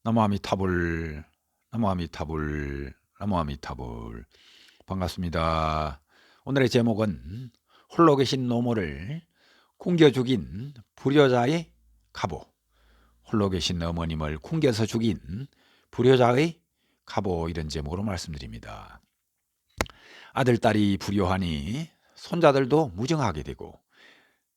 나무아미타불, 나무아미타불, 나무아미타불. 반갑습니다. 오늘의 제목은 홀로 계신 노모를 굶겨 죽인 불효자의 갑오. 홀로 계신 어머님을 굶겨서 죽인 불효자의 갑오, 이런 제목으로 말씀드립니다. 아들, 딸이 불효하니 손자들도 무정하게 되고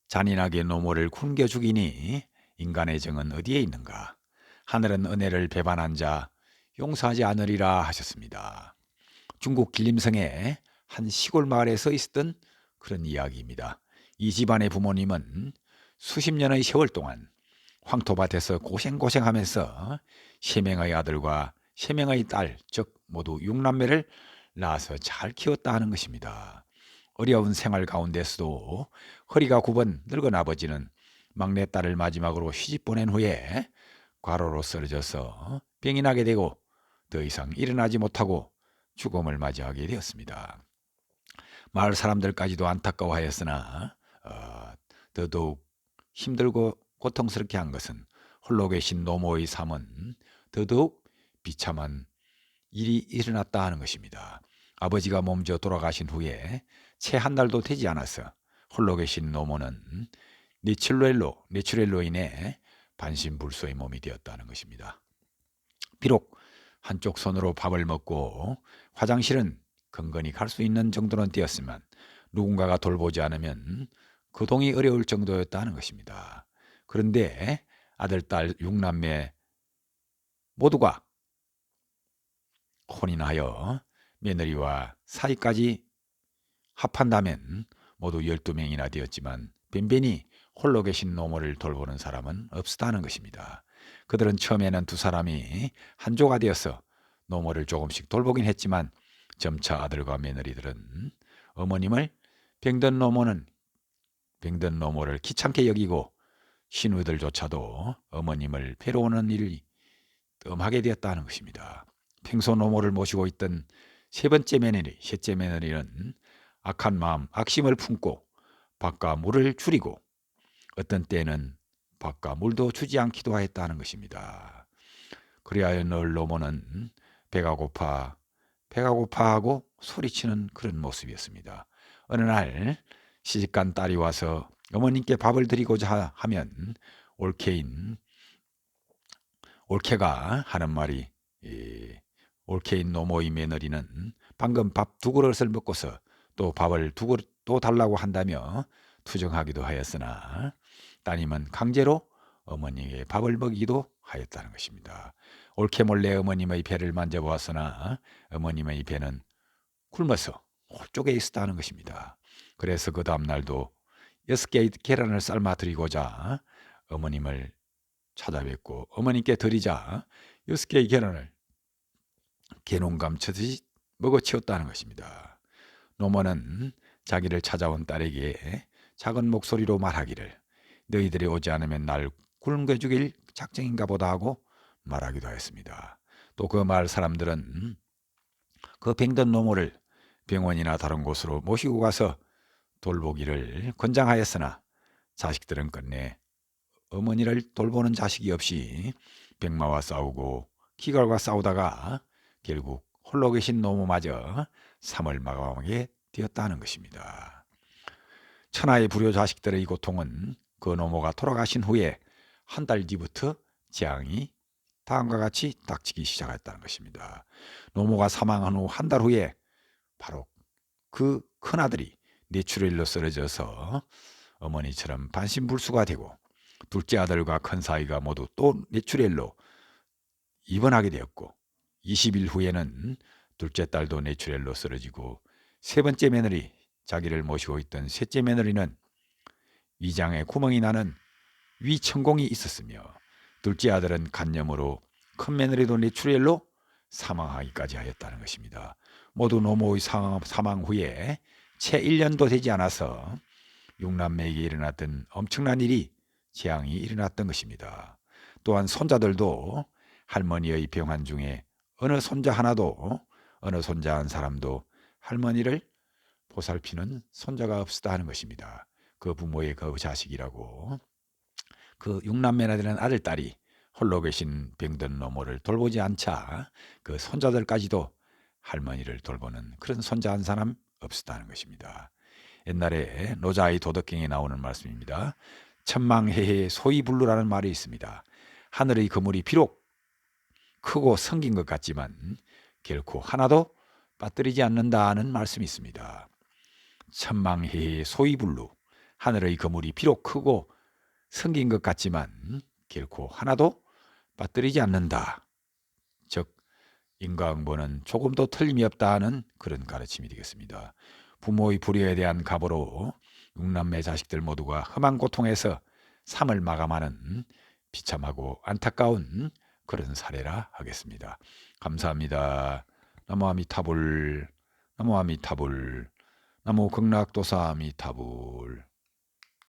잔인하게 노모를 굶겨 죽이니 인간의 정은 어디에 있는가? 하늘은 은혜를 배반한 자 용서하지 않으리라 하셨습니다. 중국 길림성의 한 시골 마을에서 있었던 그런 이야기입니다. 이 집안의 부모님은 수십 년의 세월 동안 황토밭에서 고생고생하면서 3명의 아들과 3명의 딸, 즉 모두 6남매를 낳아서 잘 키웠다 하는 것입니다. 어려운 생활 가운데서도 허리가 굽은 늙은 아버지는 막내딸을 마지막으로 시집 보낸 후에 과로로 쓰러져서 병이 나게 되고 더 이상 일어나지 못하고 죽음을 맞이하게 되었습니다. 마을 사람들까지도 안타까워하였으나 더더욱 힘들고 고통스럽게 한 것은 홀로 계신 노모의 삶은 더더욱 비참한 일이 일어났다 하는 것입니다. 아버지가 몸져 돌아가신 후에 채 한 달도 되지 않아서 홀로 계신 노모는 뇌출혈로 인해 반신불수의 몸이 되었다는 것입니다. 비록 한쪽 손으로 밥을 먹고 화장실은 건건히 갈 수 있는 정도는 되었지만 누군가가 돌보지 않으면 거동이 어려울 정도였다는 것입니다. 그런데 아들, 딸 6남매 모두가 혼인하여 며느리와 사이까지 합한다면 모두 12명이나 되었지만 빈빈이 홀로 계신 노모를 돌보는 사람은 없었다는 것입니다. 그들은 처음에는 두 사람이 한조가 되어서 노모를 조금씩 돌보긴 했지만 점차 아들과 며느리들은 어머님을 병든 노모를 귀찮게 여기고 신우들조차도 어머님을 괴로워하는 일이 뜸하게 되었다는 것입니다. 평소 노모를 모시고 있던 셋째 며느리는 악한 마음, 악심을 품고 밥과 물을 줄이고 어떤 때는 밥과 물도 주지 않기도 하였다는 것입니다. 그리하여 늘 노모는 배가 고파 하고 소리치는 그런 모습이었습니다. 어느 날 시집간 딸이 와서 어머님께 밥을 드리고자 하면 올케가 하는 말이, 올케인 노모의 며느리는 방금 밥 2그릇을 먹고서 또 밥을 2그릇 또 달라고 한다며 투정하기도 하였으나 따님은 강제로 어머니에게 밥을 먹이기도 하였다는 것입니다. 올케 몰래 어머님의 배를 만져보았으나 어머님의 배는 굶어서 홀쭉에 있었다는 것입니다. 그래서 그 다음 날도 6개의 계란을 삶아 드리고자 어머님을 찾아뵙고 어머님께 드리자 6개의 계란을 개놈 감치듯이 먹어치웠다는 것입니다. 노모는 자기를 찾아온 딸에게 작은 목소리로 말하기를 너희들이 오지 않으면 날 굶겨 죽일 작정인가 보다 하고 말하기도 하였습니다. 또 그 마을 사람들은 그 병든 노모를 병원이나 다른 곳으로 모시고 가서 돌보기를 권장하였으나 자식들은 끝내 어머니를 돌보는 자식이 없이 병마와 싸우고 기갈과 싸우다가 결국 홀로 계신 노모마저 삶을 마감하게 되었다는 것입니다. 천하의 불효 자식들의 고통은 그 노모가 돌아가신 후에 한 달 뒤부터 재앙이 다음과 같이 닥치기 시작했다는 것입니다. 노모가 사망한 후 한 달 후에 바로 그 큰아들이 뇌출혈로 쓰러져서 어머니처럼 반신불수가 되고 둘째 아들과 큰 사위가 모두 또 뇌출혈로 입원하게 되었고 20일 후에는 둘째 딸도 뇌출혈로 쓰러지고 세 번째 며느리, 자기를 모시고 있던 셋째 며느리는 위장에 구멍이 나는 위천공이 있었으며 둘째 아들은 간염으로 큰 며느리도 뇌출혈로 사망하기까지 하였다는 것입니다. 모두 노모의 사망 후에 채 1년도 되지 않아서 6남매에게 일어났던 엄청난 일이 재앙이 일어났던 것입니다. 또한 손자들도 할머니의 병환 중에 어느 손자 한 사람도 할머니를 보살피는 손자가 없었다 하는 것입니다. 그 부모의 그 자식이라고 그 6남매나 되는 아들, 딸이 홀로 계신 병든 노모를 돌보지 않자 그 손자들까지도 할머니를 돌보는 그런 손자 한 사람 없었다는 것입니다. 옛날에 노자의 도덕경에 나오는 말씀입니다. 천망해해 소이불루라는 말이 있습니다. 하늘의 그물이 비록 크고 성긴 것 같지만 결코 하나도 빠뜨리지 않는다는 말씀이 있습니다. 천망해해 소이불루, 하늘의 그물이 비록 크고 성긴 것 같지만 결코 하나도 빠뜨리지 않는다. 즉 인과응보는 조금도 틀림이 없다는 그런 가르침이 되겠습니다. 부모의 불효에 대한 갑으로 육남매 자식들 모두가 험한 고통에서 삶을 마감하는 비참하고 안타까운 그런 사례라 하겠습니다. 감사합니다. 나무 아미타불, 나무 아미타불, 나무 극락도사 아미타불.